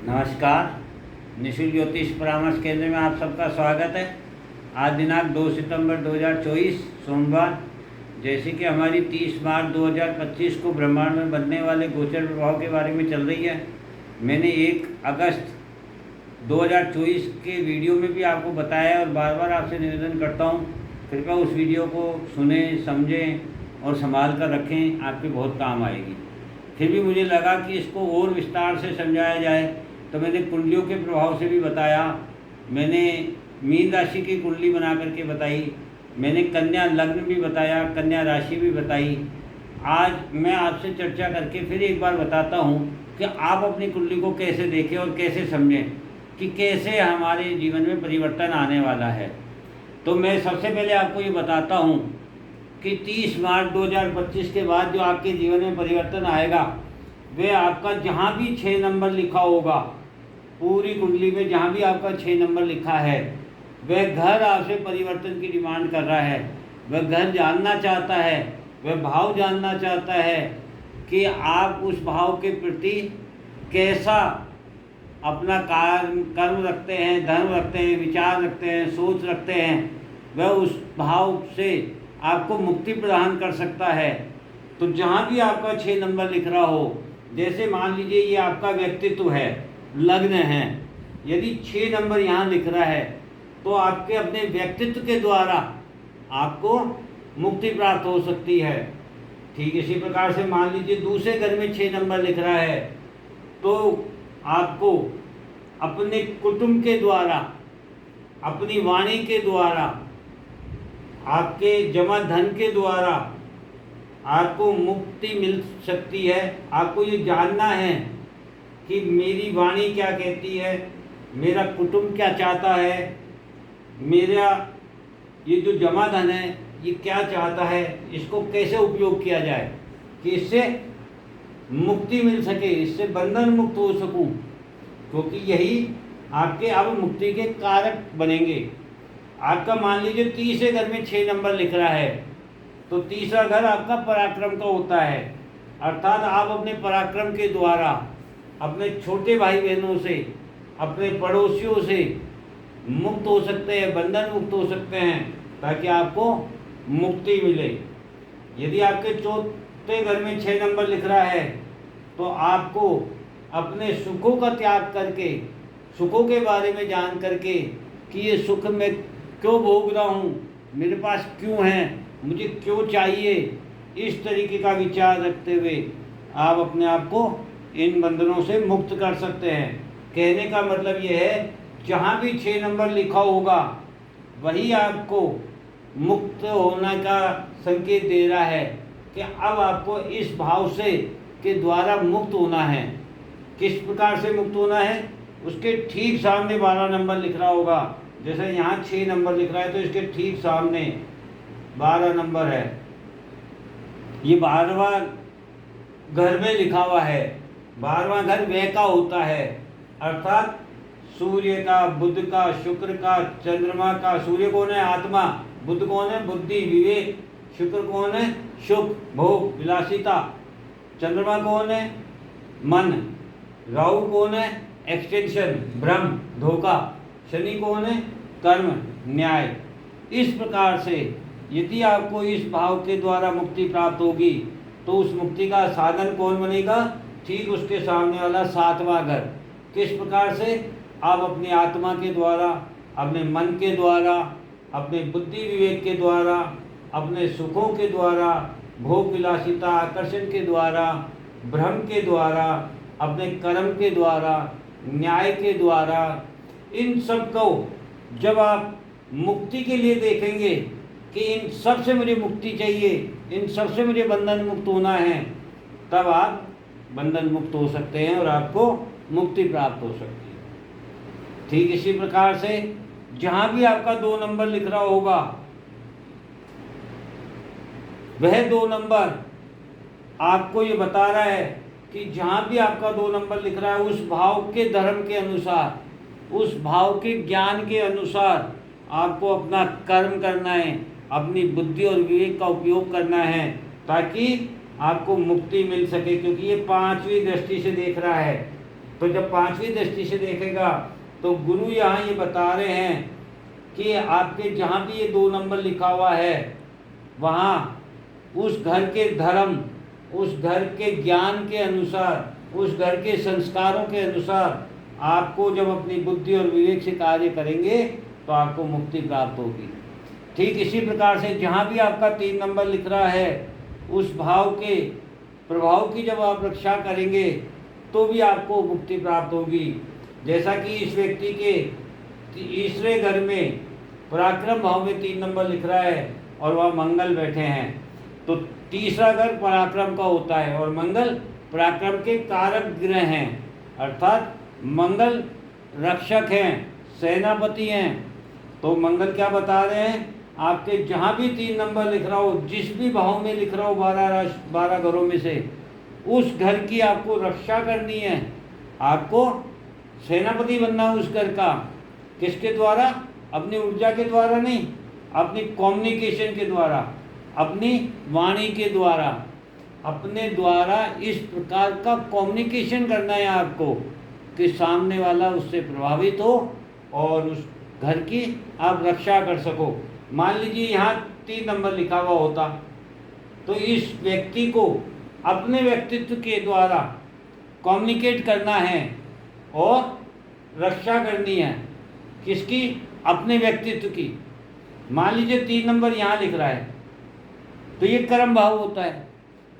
नमस्कार। निशुल्क ज्योतिष परामर्श केंद्र में आप सबका स्वागत है। आज दिनांक 2 सितंबर 2024 सोमवार। जैसे कि हमारी 30 मार्च 2025 को ब्रह्मांड में बनने वाले गोचर प्रभाव के बारे में चल रही है। मैंने 1 अगस्त 2024 के वीडियो में भी आपको बताया और बार बार आपसे निवेदन करता हूँ, कृपया उस वीडियो को सुने, समझें और संभाल कर रखें, आपके बहुत काम आएगी। फिर भी मुझे लगा कि इसको और विस्तार से समझाया जाए, तो मैंने कुंडलियों के प्रभाव से भी बताया। मैंने मीन राशि की कुंडली बना करके बताई, मैंने कन्या लग्न भी बताया, कन्या राशि भी बताई। आज मैं आपसे चर्चा करके फिर एक बार बताता हूँ कि आप अपनी कुंडली को कैसे देखें और कैसे समझें कि कैसे हमारे जीवन में परिवर्तन आने वाला है। तो मैं सबसे पहले आपको ये बताता हूँ कि 30 मार्च 2025 के बाद जो आपके जीवन में परिवर्तन आएगा, वह आपका जहाँ भी 6 नंबर लिखा होगा, पूरी कुंडली में जहाँ भी आपका 6 नंबर लिखा है, वह घर आपसे परिवर्तन की डिमांड कर रहा है। वह घर जानना चाहता है, वह भाव जानना चाहता है कि आप उस भाव के प्रति कैसा अपना कर्म रखते हैं, धर्म रखते हैं, विचार रखते हैं, सोच रखते हैं। वह उस भाव से आपको मुक्ति प्रदान कर सकता है। तो जहाँ भी आपका 6 नंबर लिख रहा हो, जैसे मान लीजिए ये आपका व्यक्तित्व है, लग्न है, यदि 6 नंबर यहाँ लिख रहा है तो आपके अपने व्यक्तित्व के द्वारा आपको मुक्ति प्राप्त हो सकती है। ठीक इसी प्रकार से मान लीजिए दूसरे घर में 6 नंबर लिख रहा है तो आपको अपने कुटुंब के द्वारा, अपनी वाणी के द्वारा, आपके जमा धन के द्वारा आपको मुक्ति मिल सकती है। आपको ये जानना है कि मेरी वाणी क्या कहती है, मेरा कुटुंब क्या चाहता है, मेरा ये जो जमा धन है ये क्या चाहता है, इसको कैसे उपयोग किया जाए कि इससे मुक्ति मिल सके, इससे बंधन मुक्त हो सकूं, क्योंकि यही आपके अब मुक्ति के कारक बनेंगे। आपका मान लीजिए तीसरे घर में 6 नंबर लिख रहा है तो तीसरा घर आपका पराक्रम का होता है, अर्थात आप अपने पराक्रम के द्वारा अपने छोटे भाई बहनों से, अपने पड़ोसियों से मुक्त हो सकते हैं, बंधन मुक्त हो सकते हैं, ताकि आपको मुक्ति मिले। यदि आपके चौथे घर में 6 नंबर लिख रहा है तो आपको अपने सुखों का त्याग करके, सुखों के बारे में जान करके कि ये सुख मैं क्यों भोग रहा हूँ, मेरे पास क्यों है, मुझे क्यों चाहिए, इस तरीके का विचार रखते हुए आप अपने आप को इन बंधनों से मुक्त कर सकते हैं। कहने का मतलब ये है, जहाँ भी 6 नंबर लिखा होगा वही आपको मुक्त होने का संकेत दे रहा है कि अब आपको इस भाव से के द्वारा मुक्त होना है। किस प्रकार से मुक्त होना है, उसके ठीक सामने 12 नंबर लिख रहा होगा। जैसे यहाँ 6 नंबर लिख रहा है तो इसके ठीक सामने 12 नंबर है, ये 12वां घर में लिखा हुआ है। 12वां घर व्यय का होता है, अर्थात सूर्य का, बुध का, शुक्र का, चंद्रमा का। सूर्य कौन है? आत्मा। बुध कौन है? बुद्धि, विवेक। शुक्र कौन है? सुख, भोग, विलासिता। चंद्रमा कौन है? मन। राहु कौन है? एक्सटेंशन, भ्रम, धोखा। शनि कौन है? कर्म, न्याय। इस प्रकार से यदि आपको इस भाव के द्वारा मुक्ति प्राप्त होगी तो उस मुक्ति का साधन कौन बनेगा? ठीक उसके सामने वाला 7वां घर। किस प्रकार से? आप अपनी आत्मा के द्वारा, अपने मन के द्वारा, अपने बुद्धि विवेक के द्वारा, अपने सुखों के द्वारा, भोग विलासिता, आकर्षण के द्वारा, भ्रम के द्वारा, अपने कर्म के द्वारा, न्याय के द्वारा, इन सब को जब आप मुक्ति के लिए देखेंगे कि इन सब से मुझे मुक्ति चाहिए, इन सब से मुझे बंधन मुक्त होना है, तब आप बंधन मुक्त हो सकते हैं और आपको मुक्ति प्राप्त हो सकती है। ठीक इसी प्रकार से जहाँ भी आपका 2 नंबर लिख रहा होगा, वह 2 नंबर आपको ये बता रहा है कि जहाँ भी आपका 2 नंबर लिख रहा है, उस भाव के धर्म के अनुसार, उस भाव के ज्ञान के अनुसार आपको अपना कर्म करना है, अपनी बुद्धि और विवेक का उपयोग करना है, ताकि आपको मुक्ति मिल सके। क्योंकि ये 5वीं दृष्टि से देख रहा है तो जब पांचवी दृष्टि से देखेगा तो गुरु यहाँ ये बता रहे हैं कि आपके जहाँ भी ये 2 नंबर लिखा हुआ है वहाँ उस घर के धर्म, उस घर के ज्ञान के अनुसार, उस घर के संस्कारों के अनुसार आपको जब अपनी बुद्धि और विवेक से कार्य करेंगे तो आपको मुक्ति प्राप्त होगी। ठीक इसी प्रकार से जहाँ भी आपका 3 नंबर लिख रहा है उस भाव के प्रभाव की जब आप रक्षा करेंगे तो भी आपको मुक्ति प्राप्त होगी। जैसा कि इस व्यक्ति के तीसरे घर में पराक्रम भाव में 3 नंबर लिख रहा है और वह मंगल बैठे हैं, तो तीसरा घर पराक्रम का होता है और मंगल पराक्रम के कारक ग्रह हैं, अर्थात मंगल रक्षक हैं, सेनापति हैं। तो मंगल क्या बता रहे हैं, आपके जहाँ भी 3 नंबर लिख रहा हो, जिस भी भाव में लिख रहा हो 12 घरों में से, उस घर की आपको रक्षा करनी है। आपको सेनापति बनना है उस घर का। किसके द्वारा? अपनी ऊर्जा के द्वारा नहीं, अपनी कम्युनिकेशन के द्वारा, अपनी वाणी के द्वारा, अपने द्वारा इस प्रकार का कम्युनिकेशन करना है आपको कि सामने वाला उससे प्रभावित हो और उस घर की आप रक्षा कर सको। मान लीजिए यहाँ 3 नंबर लिखा हुआ होता तो इस व्यक्ति को अपने व्यक्तित्व के द्वारा कम्युनिकेट करना है और रक्षा करनी है। किसकी? अपने व्यक्तित्व की। मान लीजिए 3 नंबर यहाँ लिख रहा है तो ये कर्म भाव होता है,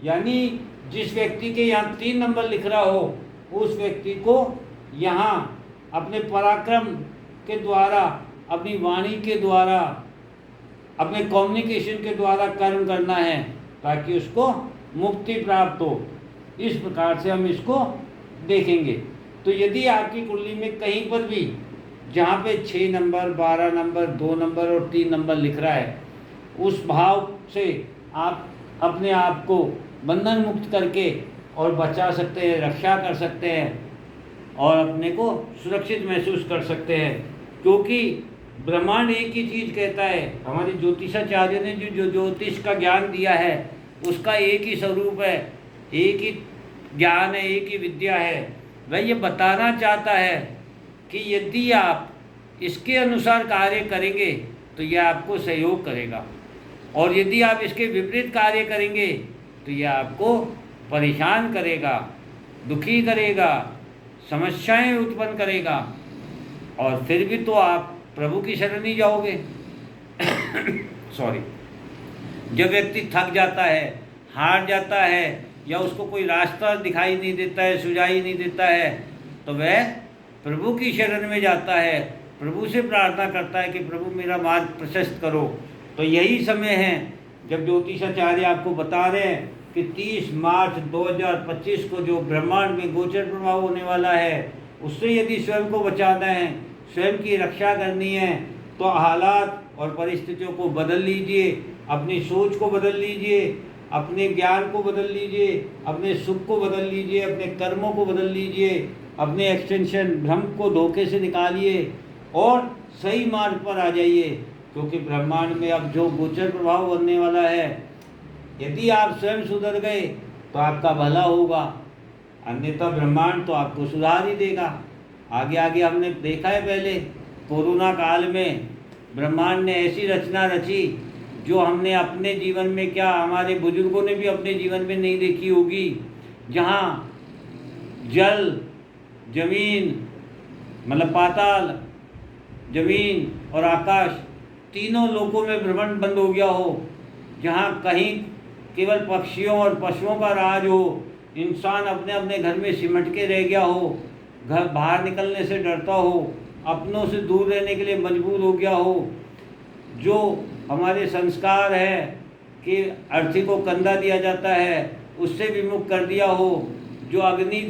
यानी जिस व्यक्ति के यहाँ 3 नंबर लिख रहा हो उस व्यक्ति को यहाँ अपने पराक्रम के द्वारा, अपनी वाणी के द्वारा, अपने कम्युनिकेशन के द्वारा कर्म करना है ताकि उसको मुक्ति प्राप्त हो। इस प्रकार से हम इसको देखेंगे। तो यदि आपकी कुंडली में कहीं पर भी जहाँ पे 6 नंबर, 12 नंबर, 2 नंबर और 3 नंबर लिख रहा है, उस भाव से आप अपने आप को बंधन मुक्त करके और बचा सकते हैं, रक्षा कर सकते हैं और अपने को सुरक्षित महसूस कर सकते हैं। क्योंकि ब्रह्मांड एक ही चीज़ कहता है, हमारे ज्योतिषाचार्य ने जो ज्योतिष का ज्ञान दिया है उसका एक ही स्वरूप है, एक ही ज्ञान है, एक ही विद्या है। वह ये बताना चाहता है कि यदि आप इसके अनुसार कार्य करेंगे तो यह आपको सहयोग करेगा और यदि आप इसके विपरीत कार्य करेंगे तो यह आपको परेशान करेगा, दुखी करेगा, समस्याएं उत्पन्न करेगा और फिर भी तो आप प्रभु की शरण ही जाओगे। सॉरी। जब व्यक्ति थक जाता है, हार जाता है या उसको कोई रास्ता दिखाई नहीं देता है, सुझाई नहीं देता है, तो वह प्रभु की शरण में जाता है, प्रभु से प्रार्थना करता है कि प्रभु मेरा मार्ग प्रशस्त करो। तो यही समय है जब ज्योतिषाचार्य आपको बता रहे हैं कि 30 मार्च 2025 को जो ब्रह्मांड में गोचर प्रभाव होने वाला है उससे यदि स्वयं को बचाना है, स्वयं की रक्षा करनी है, तो हालात और परिस्थितियों को बदल लीजिए, अपनी सोच को बदल लीजिए, अपने ज्ञान को बदल लीजिए, अपने सुख को बदल लीजिए, अपने कर्मों को बदल लीजिए, अपने एक्सटेंशन भ्रम को धोखे से निकालिए और सही मार्ग पर आ जाइए। क्योंकि ब्रह्मांड में अब जो गोचर प्रभाव बनने वाला है, यदि आप स्वयं सुधर गए तो आपका भला होगा, अन्यथा ब्रह्मांड तो आपको सुधार ही देगा। आगे आगे हमने देखा है, पहले कोरोना काल में ब्रह्मांड ने ऐसी रचना रची जो हमने अपने जीवन में, क्या हमारे बुजुर्गों ने भी अपने जीवन में नहीं देखी होगी, जहाँ जल, जमीन मतलब पाताल, जमीन और आकाश तीनों लोकों में भ्रमण बंद हो गया हो, जहाँ कहीं केवल पक्षियों और पशुओं का राज हो, इंसान अपने अपने घर में सिमट के रह गया हो, घर बाहर निकलने से डरता हो, अपनों से दूर रहने के लिए मजबूर हो गया हो, जो हमारे संस्कार है कि अर्थी को कंधा दिया जाता है उससे विमुख कर दिया हो, जो अग्नि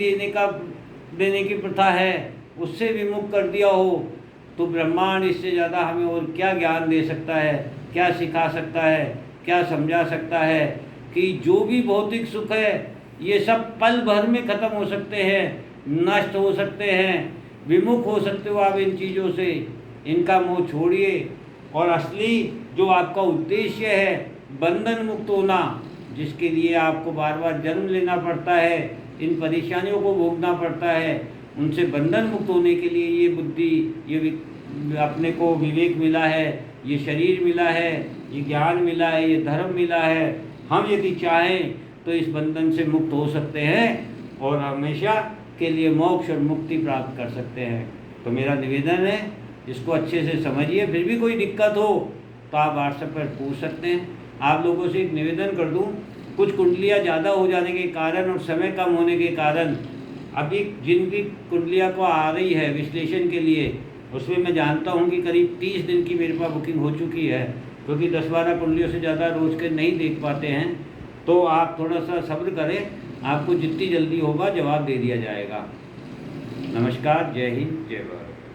देने की प्रथा है उससे विमुख कर दिया हो, तो ब्रह्मांड इससे ज़्यादा हमें और क्या ज्ञान दे सकता है, क्या सिखा सकता है, क्या समझा सकता है कि जो भी भौतिक सुख है ये सब पल भर में ख़त्म हो सकते हैं, नष्ट हो सकते हैं, विमुख हो सकते हो आप इन चीज़ों से। इनका मोह छोड़िए और असली जो आपका उद्देश्य है बंधन मुक्त होना, जिसके लिए आपको बार बार जन्म लेना पड़ता है, इन परेशानियों को भोगना पड़ता है, उनसे बंधन मुक्त होने के लिए ये बुद्धि, ये अपने को विवेक मिला है, ये शरीर मिला है, ये ज्ञान मिला है, ये धर्म मिला है। हम यदि चाहें तो इस बंधन से मुक्त हो सकते हैं और हमेशा के लिए मोक्ष और मुक्ति प्राप्त कर सकते हैं। तो मेरा निवेदन है, इसको अच्छे से समझिए। फिर भी कोई दिक्कत हो तो आप व्हाट्सएप पर पूछ सकते हैं। आप लोगों से एक निवेदन कर दूं, कुछ कुंडलियाँ ज़्यादा हो जाने के कारण और समय कम होने के कारण अभी जिनकी कुंडलियाँ को आ रही है विश्लेषण के लिए, उसमें मैं जानता हूँ कि करीब 30 दिन की मेरे पास बुकिंग हो चुकी है, क्योंकि 10-12 कुंडलियों से ज़्यादा रोज़ के नहीं देख पाते हैं। तो आप थोड़ा सा सब्र करें, आपको जितनी जल्दी होगा जवाब दे दिया जाएगा। नमस्कार, जय हिंद, जय भारत।